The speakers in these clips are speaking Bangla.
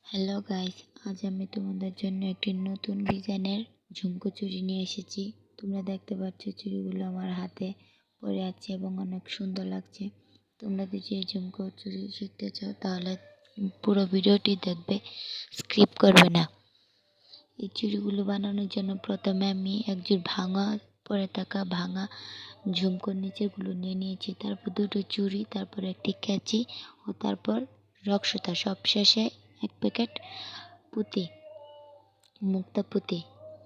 হ্যালো গাইস, আজ আমি তোমাদের জন্য একটি নতুন ডিজাইনের ঝুমকো চুড়ি নিয়ে এসেছি। তোমরা দেখতে পাচ্ছ চুড়িগুলো আমার হাতে পরে আছে এবং অনেক সুন্দর লাগছে। তোমরা যদি এই ঝুমকো চুড়ি শিখতে চাও তাহলে পুরো ভিডিওটি দেখবে, স্কিপ করবে না। এই চুড়িগুলো বানানোর জন্য প্রথমে আমি একজোড় ভাঙা ঝুমকোর নিচেরগুলো নিয়ে নিয়েছি, তারপর দুটো চুড়ি, তারপর একটি ক্যাঁচি ও তারপর রক্সতা, সব শেষে এক প্যাকেট পুঁতি, মুক্তা পুঁতি।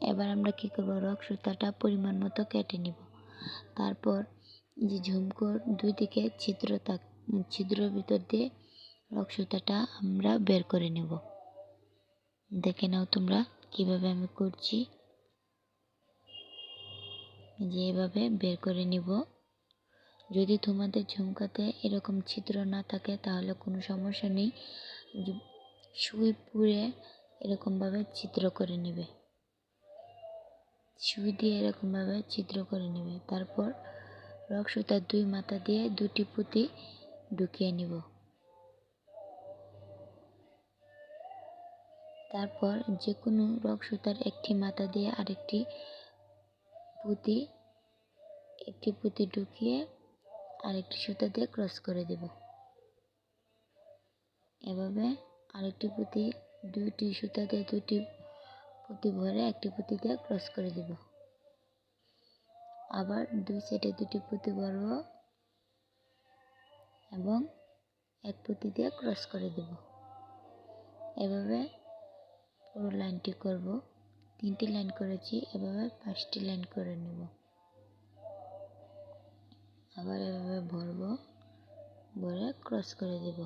এবার আমরা কি করব, রক্সতাটা পরিমাণ মতো কেটে নিব। তারপর যে ঝুমকোর দুই দিকে ছিদ্রের ভিতর দিয়ে রক্সতাটা আমরা বের করে নেব। দেখে নাও তোমরা কিভাবে আমি করছি, যে এভাবে বের করে নিব। যদি তোমাদের ঝুমকাতে এরকম ছিদ্র না থাকে তাহলে কোনো সমস্যা নেই, সুই পুড়ে এরকমভাবে ছিদ্র করে নেবে, সুই দিয়ে এরকমভাবে ছিদ্র করে নেবে। তারপর রক্সতার দুই মাথা দিয়ে দুটি পুঁতি ঢুকিয়ে নিব। তারপর যে কোনো রক্সতার একটি মাথা দিয়ে আরেকটি পুঁতি ঢুকিয়ে আরেকটি সুতা দিয়ে ক্রস করে দেব। এভাবে আরেকটি পুঁতি, দুইটি সুতা দিয়ে দুটি পুঁতি ভরে একটি পুঁতি দিয়ে ক্রস করে দেব। আবার দুই সাইডে দুটি পুঁতি ভরব এবং এক পুঁতি দিয়ে ক্রস করে দেব। এভাবে পুরো লাইনটি করব। 3টি লাইন করেছি, এভাবে 5টি লাইন করে নেব। আবার এভাবে ভরব, ভরে ক্রস করে দেব।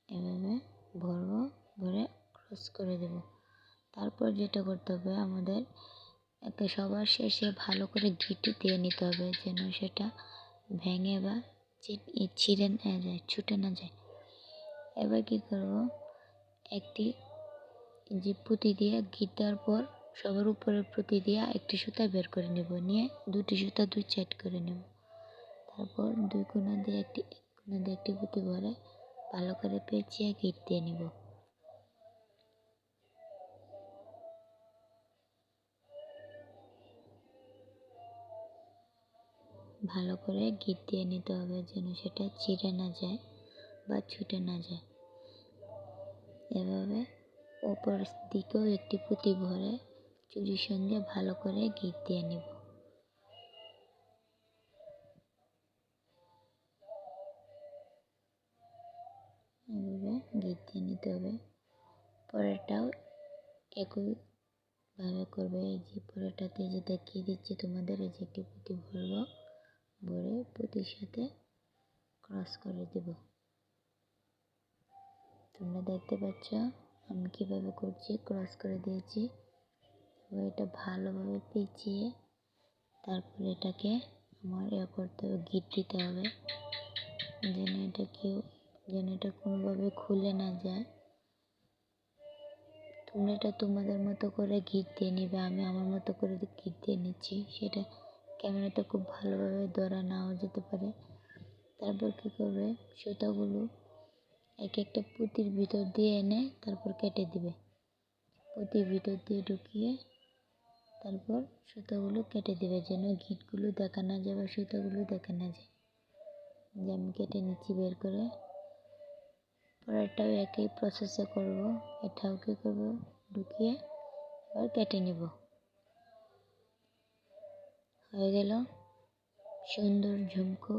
এভাবে ভরব, ভরে ক্রস করে দেব। তারপর যেটা করতে হবে, আমাদের একটা সবার শেষে ভালো করে ঘিটি দিয়ে নিতে হবে, যেন সেটা ভেঙে বা ছিঁড়ে না যায়, ছুটে না যায়। এবার কি করব, একটি যে পুঁতি দিয়ে ঘি দেওয়ার পর সবার উপরের পুঁতি দিয়ে একটি সুতা বের করে নেব, নিয়ে দুটি সুতা দুই সাইড করে নেব। তারপর এক কোণা দিয়ে একটি পুঁতি ভরে ভালো করে পেঁচিয়ে গিট দিয়ে নিব। ভালো করে গিট দিয়ে নিতে হবে, যেন সেটা ছিঁড়ে না যায় বা ছুটে না যায়। এভাবে অপর দিকেও একটি পুঁতি ভরে চুড়ির সঙ্গে ভালো করে গিট দিয়ে নিব। এভাবে গিট দিয়ে নিতে হবে। পরেরটাও একইভাবে করবে। এই যে পরেরটাতে যে দেখিয়ে দিচ্ছি তোমাদের, এই যে একটি পুঁতি ভরব, ভরে পুঁতির সাথে ক্রস করে দেব। তোমরা দেখতে পাচ্ছ আমি কিভাবে করছি, ক্রস করে দিয়েছি। এবার এটা ভালোভাবে পেঁচিয়ে তারপর এটাকে আমার করতে হবে, গিট দিতে হবে, যেন এটা কোনোভাবে খুলে না যায়। তোমরা এটা তোমাদের মতো করে গিট দিয়ে নিবে, আমি আমার মতো করে গিট দিয়ে নিচ্ছি। সেটা ক্যামেরাতে খুব ভালোভাবে ধরা নাও যেতে পারে। তারপর কি করবে, সুতাগুলো এক একটা পুঁতির ভিতর দিয়ে এনে তারপর কেটে দিবে। পুঁতির ভিতর দিয়ে ঢুকিয়ে তারপর সুতাগুলো কেটে দিবে, যেন গিটগুলো দেখা না যায় বা সুতাগুলো দেখা না যায়। যে আমি কেটে নিচ্ছি বের করে। পরেরটাও একই প্রসেসে করব। এটাও কি করব, ঢুকিয়ে আবার কেটে নিব। হয়ে গেল সুন্দর ঝুমকো